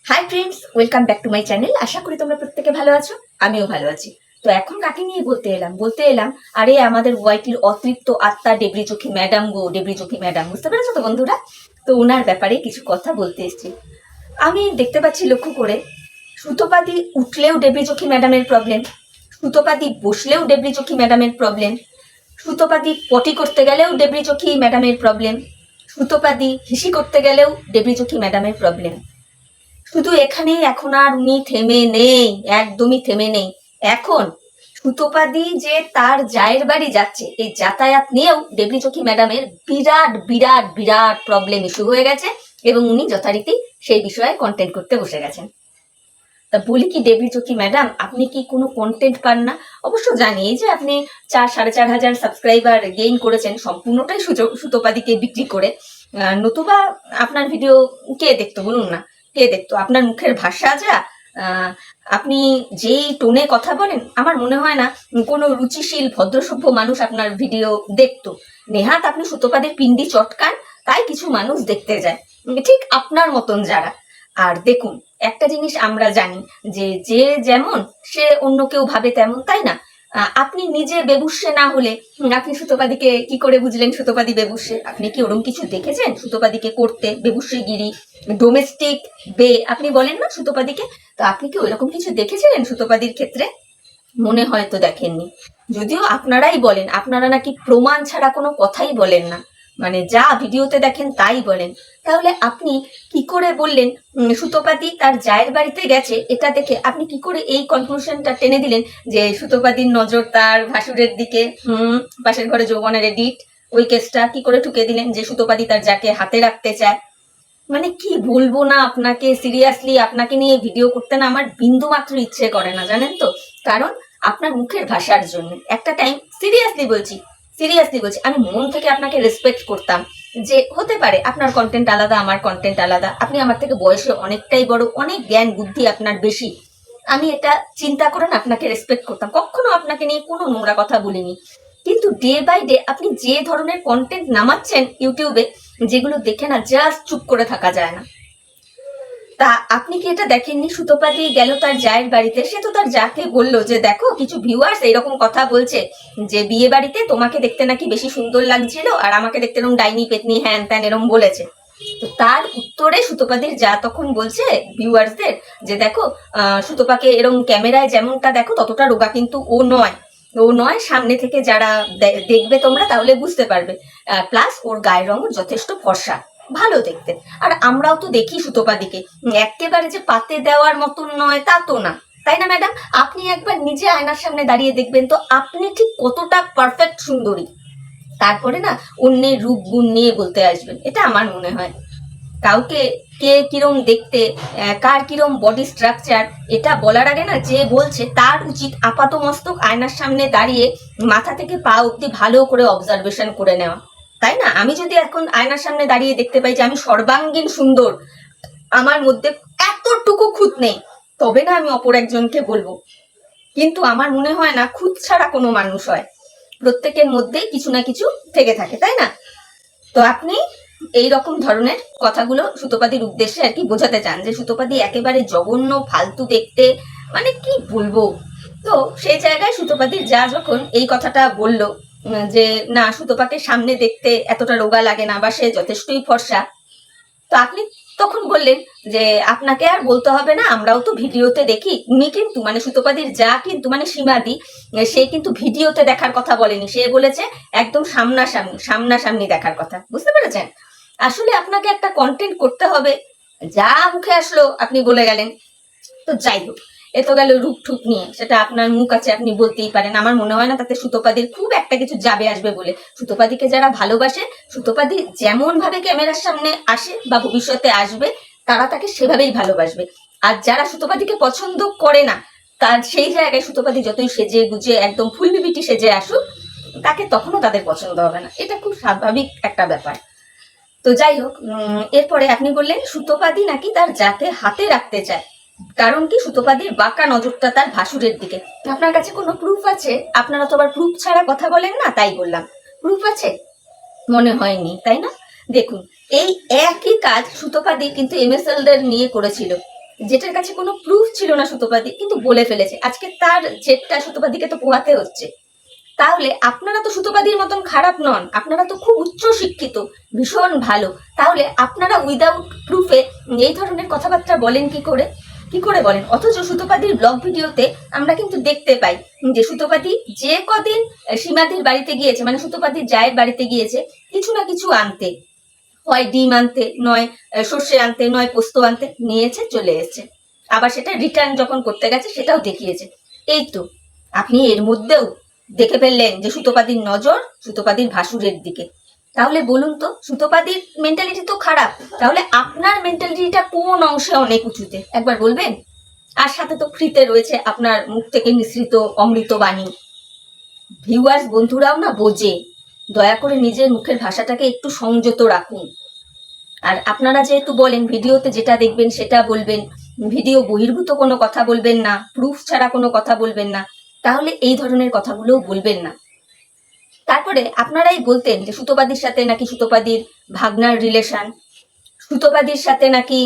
High friends, welcome back to my channel. আশা করি তোমরা প্রত্যেকে ভালো আছো, আমিও ভালো আছি। তো এখন কাকে নিয়ে বলতে এলাম আরে আমাদের ওয়াইটির অতৃপ্ত আত্মা ডেবরি চোখী ম্যাডাম গো, ডেবরি চোখী ম্যাডাম, বুঝতে পেরেছো তো বন্ধুরা? তো ওনার ব্যাপারে কিছু কথা বলতে এসেছি। আমি দেখতে পাচ্ছি লক্ষ্য করে, সুতোপাতি উঠলেও ডেবরি চোখী ম্যাডামের প্রবলেম, সুতোপাতি বসলেও ডেবরি চোখী ম্যাডামের প্রবলেম, সুতোপাতি পটি করতে গেলেও ডেবরি চোখী ম্যাডামের প্রবলেম, সুতোপাতি হিসি করতে গেলেও ডেবরি চোখী ম্যাডামের প্রবলেম। শুধু এখানেই এখন আর উনি থেমে নেই, একদমই থেমে নেই। এখন সুতোপাদি যে তার জায়ের বাড়ি যাচ্ছে, এই যাতায়াত নিয়েও ডেবরি চোখী ম্যাডামের বিরাট বিরাট বিরাট প্রবলেম ইস্যু হয়ে গেছে এবং উনি যথারীতি সেই বিষয়ে কন্টেন্ট করতে বসে গেছেন। তা বলি কি ডেবরি চোখী ম্যাডাম, আপনি কি কোনো কন্টেন্ট পান না? অবশ্য জানি এই যে আপনি 4-4.5 হাজার সাবস্ক্রাইবার গেইন করেছেন সম্পূর্ণটাই সুতোপাদিকে বিক্রি করে। নতুবা আপনার ভিডিও কে দেখতো বলুন না, কে দেখতো? আপনার মুখের ভাষা যা, আপনি যেই টোনে কথা বলেন, আমার মনে হয় না কোনো রুচিশীল ভদ্রসভ্য মানুষ আপনার ভিডিও দেখতো। নেহাত আপনি সুতোপাদের পিন্ডি চটকান, তাই কিছু মানুষ দেখতে যায়, ঠিক আপনার মতন যারা। আর দেখুন, একটা জিনিস আমরা জানি যে যে যেমন সে অন্য কেউ ভাবে তেমন, তাই না? আপনি নিজে বেবুসে না হলে আপনি সুতোপাদিকে কি করে বুঝলেন সুতোপাদি বেবুসে? আপনি কি ওরম কিছু দেখেছেন সুতোপাদিকে করতে? বেবুসেগিরি, ডোমেস্টিক বে আপনি বলেন না সুতোপাদিকে, তো আপনি কি ওইরকম কিছু দেখেছিলেন সুতোপাদির ক্ষেত্রে? মনে হয় তো দেখেননি। যদিও আপনারাই বলেন আপনারা নাকি প্রমাণ ছাড়া কোনো কথাই বলেন না, মানে যা ভিডিওতে দেখেন তাই বলেন। তাহলে আপনি কি করে বললেন সুতোপাদি তার জায়ের বাড়িতে গেছে? এটা দেখে আপনি কি করে এই কনক্লুশনটা টেনে দিলেন যে সুতোপাদির নজর তার ভাসুরের দিকে? পাশের ঘরে যৌবনের এডিট, ওই কেসটা কি করে ঠুকে দিলেন যে সুতোপাদি তার যাকে হাতে রাখতে চায়? মানে কি বলবো না আপনাকে, সিরিয়াসলি আপনাকে নিয়ে ভিডিও করতে না আমার বিন্দু মাত্র ইচ্ছে করে না, জানেন তো? কারণ আপনার মুখের ভাষার জন্য একটা টাইম, সিরিয়াসলি বলছি আমি মন থেকে আপনাকে রেসপেক্ট করতাম। যে হতে পারে আপনার কন্টেন্ট আলাদা, আমার কন্টেন্ট আলাদা, আপনি আমার থেকে বয়সে অনেকটাই বড়, অনেক জ্ঞান বুদ্ধি আপনার বেশি, আমি এটা চিন্তা করে না আপনাকে রেসপেক্ট করতাম, কখনো আপনাকে নিয়ে কোনো নোংরা কথা বলিনি। কিন্তু ডে বাই ডে আপনি যে ধরনের কন্টেন্ট নামাচ্ছেন ইউটিউবে, যেগুলো দেখে না জাস্ট চুপ করে থাকা যায় না। তা আপনি কি এটা দেখেননি? সুতোপাদি গেল তার জায়ের বাড়িতে, সে তো তার যাকে বললো যে দেখো কিছু ভিউয়ার্স এইরকম কথা বলছে যে বিয়ে বাড়িতে তোমাকে দেখতে নাকি বেশি সুন্দর লাগছিল আর আমাকে দেখতে এরকম ডাইনি পেতনি হ্যান ত্যান এরকম বলেছে। তো তার উত্তরে সুতোপাদির যা তখন বলছে ভিউয়ার্সদের যে দেখো সুতোপাকে এরকম ক্যামেরায় যেমনটা দেখো ততটা রোগা কিন্তু ও নয়, সামনে থেকে যারা দেখবে তোমরা তাহলে বুঝতে পারবে। প্লাস ওর গায়ের রঙও যথেষ্ট ফর্সা, ভালো দেখতে। আর আমরাও তো দেখি সুতোপাদিকে, একেবারে যে পাতে দেওয়ার মতন নয় তা তো না, তাই না ম্যাডাম? আপনি একবার নিজে আয়নার সামনে দাঁড়িয়ে দেখবেন তো আপনি ঠিক কতটা পারফেক্ট সুন্দরী, তারপরে না অন্যের রূপ গুণ নিয়ে বলতে আসবেন, এটা আমার মনে হয়। কাউকে কে কিরম দেখতে, কার কিরম বডি স্ট্রাকচার, এটা বলার আগে না যে বলছে তার উচিত আপাত মস্তক আয়নার সামনে দাঁড়িয়ে মাথা থেকে পা অব্দি ভালো করে অবজারভেশন করে নেওয়া, তাই না? আমি যদি এখন আয়নার সামনে দাঁড়িয়ে দেখতে পাই যে আমি সর্বাঙ্গীন সুন্দর, আমার মধ্যে এতটুকু খুঁত নেই, তবে না আমি অপর একজনকে বলবো। কিন্তু আমার মনে হয় না খুঁত ছাড়া কোনো মানুষ হয়, প্রত্যেকের মধ্যেই কিছু না কিছু থেকে থাকে, তাই না? তো আপনি এই রকম ধরনের কথাগুলো সুতোপাদির উদ্দেশ্যে আর কি বোঝাতে চান যে সুতোপাদি একেবারে জঘন্য ফালতু দেখতে, মানে কি বলবো। তো সেই জায়গায় সুতোপাদির যা যখন এই কথাটা বললো যে না সুতোপাকে সামনে দেখতে এতটা রোগা লাগে না বা সে যথেষ্টই ফর্সা, তো আপনি তখন বললেন যে আপনাকে আর বলতে হবে না, আমরাও তো ভিডিওতে দেখি। উনি কিন্তু মানে সুতোপাদির যা কিন্তু মানে সীমাদি, সে কিন্তু ভিডিওতে দেখার কথা বলেনি, সে বলেছে একদম সামনাসামনি দেখার কথা, বুঝতে পেরেছেন? আসলে আপনাকে একটা কন্টেন্ট করতে হবে, যা মুখে আসলো আপনি বলে গেলেন। তো যাই হোক, এ তো গেল রূপ ঠুক নিয়ে, সেটা আপনার মুখ আছে আপনি বলতেই পারেন, আমার মনে হয় না তাতে সুতোপাদির খুব একটা কিছু যাবে আসবে বলে। সুতোপাদিকে যারা ভালোবাসে, সুতোপাদি যেমন ভাবে ক্যামেরার সামনে আসে বা ভবিষ্যতে আসবে, তারা তাকে সেভাবেই ভালোবাসবে। আর যারা সুতোপাদিকে পছন্দ করে না, তার সেই জায়গায় সুতোপাদি যতই সেজে গুজে একদম ফুল বিবিটি সেজে আসুক, তাকে তখনও তাদের পছন্দ হবে না, এটা খুব স্বাভাবিক একটা ব্যাপার। তো যাই হোক, এরপরে আপনি বললেন সুতোপাদি নাকি তার যাকে হাতে রাখতে চায়, কারণ কি সুতোপাদির বাঁকা নজরটা তার ভাসুরের দিকে। আপনার কাছে কোনো প্রুফ আছে? আপনারা তো আবার প্রুফ ছাড়া কথা বলেন না, তাই বললাম। প্রুফ আছে? মনে হয়নি, তাই না? দেখুন, এই একই কাজ সুতোপাদি কিন্তু এমএসএলদের নিয়ে করেছিল, যেটার কাছে কোনো প্রুফ ছিল না সুতোপাদি, কিন্তু বলে ফেলেছে। আজকে তার জেদটা সুতোপাদিকে তো পোহাতে হচ্ছে। তাহলে আপনারা তো সুতোপাদির মতন খারাপ নন, আপনারা তো খুব উচ্চ শিক্ষিত, ভীষণ ভালো। তাহলে আপনারা উইদাউট প্রুফে এই ধরনের কথাবার্তা বলেন কি করে? কি করে বলেন? অথচ সুতোপাদির ব্লগ ভিডিওতে আমরা কিন্তু দেখতে পাই যে সুতোপাদি যে কদিন সীমাদির বাড়িতে গিয়েছে, মানে সুতোপাদির জায়ের বাড়িতে গিয়েছে কিছু না কিছু আনতে, হয় ডিম আনতে, নয় সর্ষে আনতে, নয় পোস্ত আনতে, নিয়েছে চলে এসেছে। আবার সেটা রিটার্ন যখন করতে গেছে সেটাও দেখিয়েছে। এই তো আপনি এর মধ্যেও দেখে ফেললেন যে সুতোপাদির নজর সুতোপাদির ভাসুরের দিকে। তাহলে বলুন তো, সুতোপাদির মেন্টালিটি তো খারাপ, তাহলে আপনার মেন্টালিটিটা কোন অংশে অনেক উঁচুতে একবার বলবেন? আর সাথে তো ফ্রিতে রয়েছে আপনার মুখ থেকে নিঃসৃত অমৃত বাণী। ভিউয়ার্স বন্ধুরাও না বোঝে, দয়া করে নিজের মুখের ভাষাটাকে একটু সংযত রাখুন। আর আপনারা যেহেতু বলেন ভিডিওতে যেটা দেখবেন সেটা বলবেন, ভিডিও বহির্ভূত কোনো কথা বলবেন না, প্রুফ ছাড়া কোনো কথা বলবেন না, তাহলে এই ধরনের কথাগুলোও বলবেন না। তারপরে আপনারাই বলতেন যে সুতোপাদির সাথে নাকি সুতোপাদির ভাগনার রিলেশন, সুতোপাদির সাথে নাকি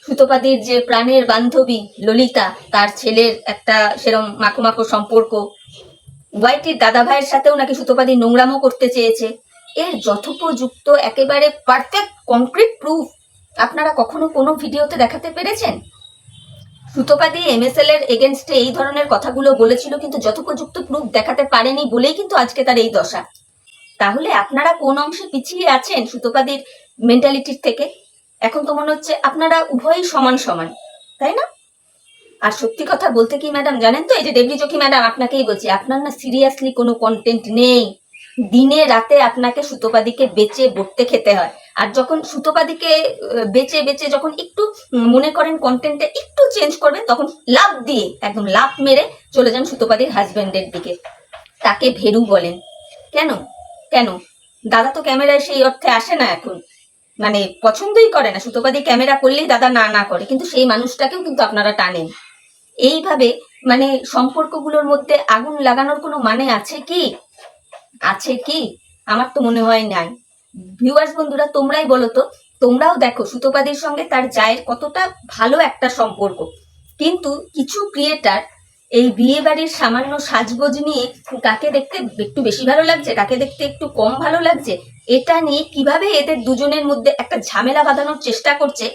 সুতোপাদির যে প্রাণের বান্ধবী ললিতা, তার ছেলের একটা সেরম মাখো মাখো সম্পর্ক, ওয়াইটির দাদা ভাইয়ের সাথেও নাকি সুতোপাদি নোংরামো করতে চেয়েছে। এর যথোপযুক্ত একেবারে পারফেক্ট কংক্রিট প্রুফ আপনারা কখনো কোনো ভিডিওতে দেখাতে পেরেছেন? সুতোপাদি এমএসএল এর এগেনস্টে এই ধরনের কথাগুলো বলেছিল, কিন্তু যথোপযুক্ত প্রুফ দেখাতে পারেনি বলেই কিন্তু আজকে তার এই দশা। তাহলে আপনারা কোন অংশে পিছিয়ে আছেন সুতোপাদির মেন্টালিটির থেকে? এখন তো মনে হচ্ছে আপনারা উভয়ই সমান সমান, তাই না? আর সত্যি কথা বলতে কি ম্যাডাম জানেন তো, এই যে ডেবলি চোখি ম্যাডাম আপনাকেই বলছি, আপনার না সিরিয়াসলি কোনো কন্টেন্ট নেই। দিনে রাতে আপনাকে সুতোপাদিকে বেচে বটতে খেতে হয়। আর যখন সুতোপাদিকে বেচে বেচে যখন একটু মনে করেন কন্টেন্টে একটু চেঞ্জ করবেন, তখন লাভ দিয়ে একদম লাভ মেরে চলে যান সুতোপাদির হাজবেন্ডের দিকে। তাকে ভেরু বলেন কেন? কেন দাদা তো ক্যামেরায় সেই অর্থে আসে না এখন, মানে পছন্দই করে না। সুতোপাদি ক্যামেরা করলেই দাদা না না করে, কিন্তু সেই মানুষটাকেও কিন্তু আপনারা টানেন। এইভাবে মানে সম্পর্কগুলোর মধ্যে আগুন লাগানোর কোনো মানে আছে কি? আছে কি? আমার তো মনে হয় নাই। ভিউয়ার্স বন্ধুরা তোমরাই বলো তো, তোমরাও দেখো সুতোপাদির সঙ্গে তার জায়ের কতটা ভালো একটা সম্পর্ক, কিন্তু কিছু ক্রিয়েটার এই বিয়ে বাড়ির সামান্য সাজগোজ নিয়ে কাকে দেখতে একটু বেশি ভালো লাগছে, কাকে দেখতে একটু কম ভালো লাগছে, এটা নিয়ে কিভাবে এদের দুজনের মধ্যে একটা ঝামেলা বাঁধানোর চেষ্টা করছে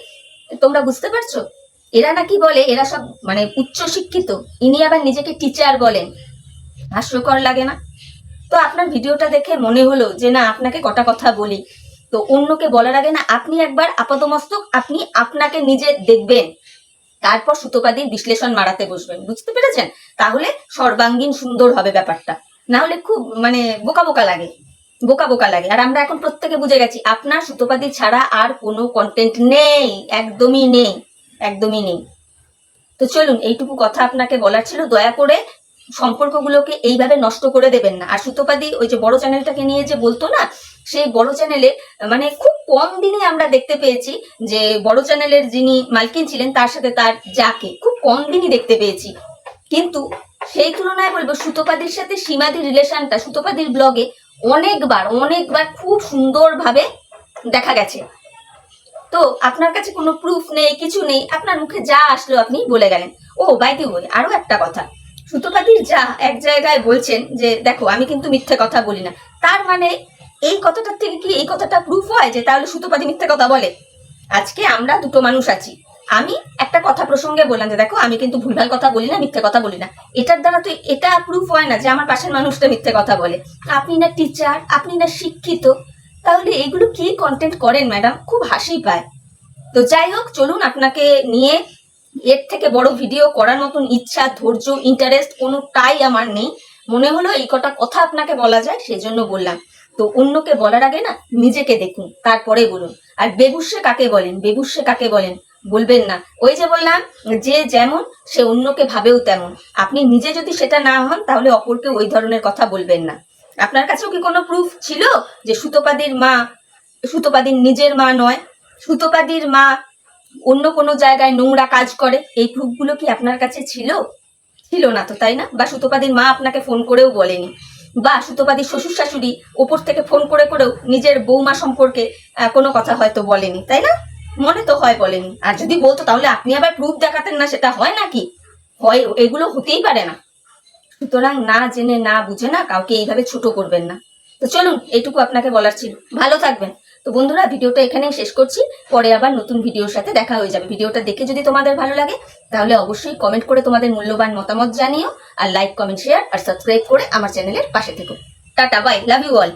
তোমরা বুঝতে পারছো? এরা নাকি বলে এরা সব মানে উচ্চ শিক্ষিত, ইনি আবার নিজেকে টিচার বলেন। হাস্যকর লাগে না? তো আপনার ভিডিওটা দেখে মনে হলো যে না আপনাকে কটা কথা বলি, তো অন্যকে বলার আগে না আপনি একবার আপাতমস্তক আপনি আপনাকে নিজে দেখবেন, তারপর সুতোপাদির বিশ্লেষণ মারাতে বসবেন। বুঝতে পেরেছেন? তাহলে সর্বাঙ্গীন সুন্দর হবে ব্যাপারটা। না হলে খুব মানে বোকা বোকা লাগে, বোকা বোকা লাগে। আর আমরা এখন প্রত্যেকে বুঝে গেছি আপনার সুতোপাদি ছাড়া আর কোনো কন্টেন্ট নেই, একদমই নেই, একদমই নেই। তো চলুন, এইটুকু কথা আপনাকে বলার ছিল। দয়া করে সম্পর্কগুলোকে এইভাবে নষ্ট করে দেবেন না। আর সুতোপাদি ওই যে বড় চ্যানেলটাকে নিয়ে যে বলতো না, সেই বড় চ্যানেলে মানে খুব কম দিনে আমরা দেখতে পেয়েছি যে বড় চ্যানেলের যিনি মালকিন ছিলেন তার সাথে তার যাকে খুব কম দিনই দেখতে পেয়েছি। কিন্তু সেই তুলনায় বলবো সুতোপাদির সাথে সীমাদির রিলেশনটা সুতোপাদির ব্লগে অনেকবার অনেকবার খুব সুন্দরভাবে দেখা গেছে। তো আপনার কাছে কোনো প্রুফ নেই, কিছু নেই, আপনার মুখে যা আসলো আপনি বলে গেলেন। ও বাই দি ওয়ে, আরো একটা কথা, সুতোপাদির যা এক জায়গায় বলছেন যে দেখো আমি কিন্তু মিথ্যে কথা বলি না, তার মানে এই কথাটার থেকে কি এই কথাটা প্রুফ হয় যে তাহলে সুতোপাদি মিথ্যে কথা বলে? আজকে আমরা দুটো মানুষ আছি, আমি একটা কথা প্রসঙ্গে বললাম যে দেখো আমি কিন্তু ভুলভাল কথা বলি না, মিথ্যে কথা বলি না, এটার দ্বারা তো এটা প্রুফ হয় না যে আমার পাশের মানুষটা মিথ্যে কথা বলে। আপনি না টিচার, আপনি না শিক্ষিত, তাহলে এগুলো কি কন্টেন্ট করেন ম্যাডাম? খুব হাসি পায়। তো যাই হোক, চলুন, আপনাকে নিয়ে এর থেকে বড় ভিডিও করার মতন ইচ্ছা, ধৈর্য, ইন্টারেস্ট কোনোটাই আমার নেই। মনে হলো এই কটা কথা আপনাকে বলা যায় সেজন্য বললাম। তো অন্যকে বলার আগে না নিজেকে দেখুন, তারপরে বলুন। আর বেবুসে কাকে বলেন, বেবুসে কাকে বলেন বলবেন না। ওই যে বললাম, যে যেমন সে অন্যকে ভাবেও তেমন। আপনি নিজে যদি সেটা না হন তাহলে অপরকে ওই ধরনের কথা বলবেন না। আপনার কাছেও কি কোনো প্রুফ ছিল যে সুতোপাদির মা সুতোপাদির নিজের মা নয়, সুতোপাদির মা অন্য কোনো জায়গায় নোংরা কাজ করে? এই প্রুফগুলো কি আপনার কাছে ছিল? ছিল না তো, তাই না? বা সুতোপাদির মা আপনাকে ফোন করেও বলেনি, বা সুতোপাদির শ্বশুর শাশুড়ি ওপর থেকে ফোন করে করেও নিজের বৌমা সম্পর্কে কোনো কথা হয়তো বলেনি, তাই না? মনে তো হয় বলেনি, আর যদি বলতো তাহলে আপনি আবার প্রুফ দেখাতেন না, সেটা হয় নাকি? হয়, এগুলো হতেই পারে না। সুতরাং না জেনে না বুঝে না কাউকে এইভাবে ছোট করবেন না। তো চলুন, এইটুকু আপনাকে বলার ছিল। ভালো থাকবেন। তো বন্ধুরা, ভিডিওটা এখানেই শেষ করছি। পরে আবার নতুন ভিডিওর সাথে দেখা হয়ে যাবে। ভিডিওটা দেখে যদি তোমাদের ভালো লাগে তাহলে অবশ্যই কমেন্ট করে তোমাদের মূল্যবান মতামত জানিও, আর লাইক, কমেন্ট, শেয়ার আর সাবস্ক্রাইব করে আমার চ্যানেলের পাশে থেকো। Tata, bye, love you all.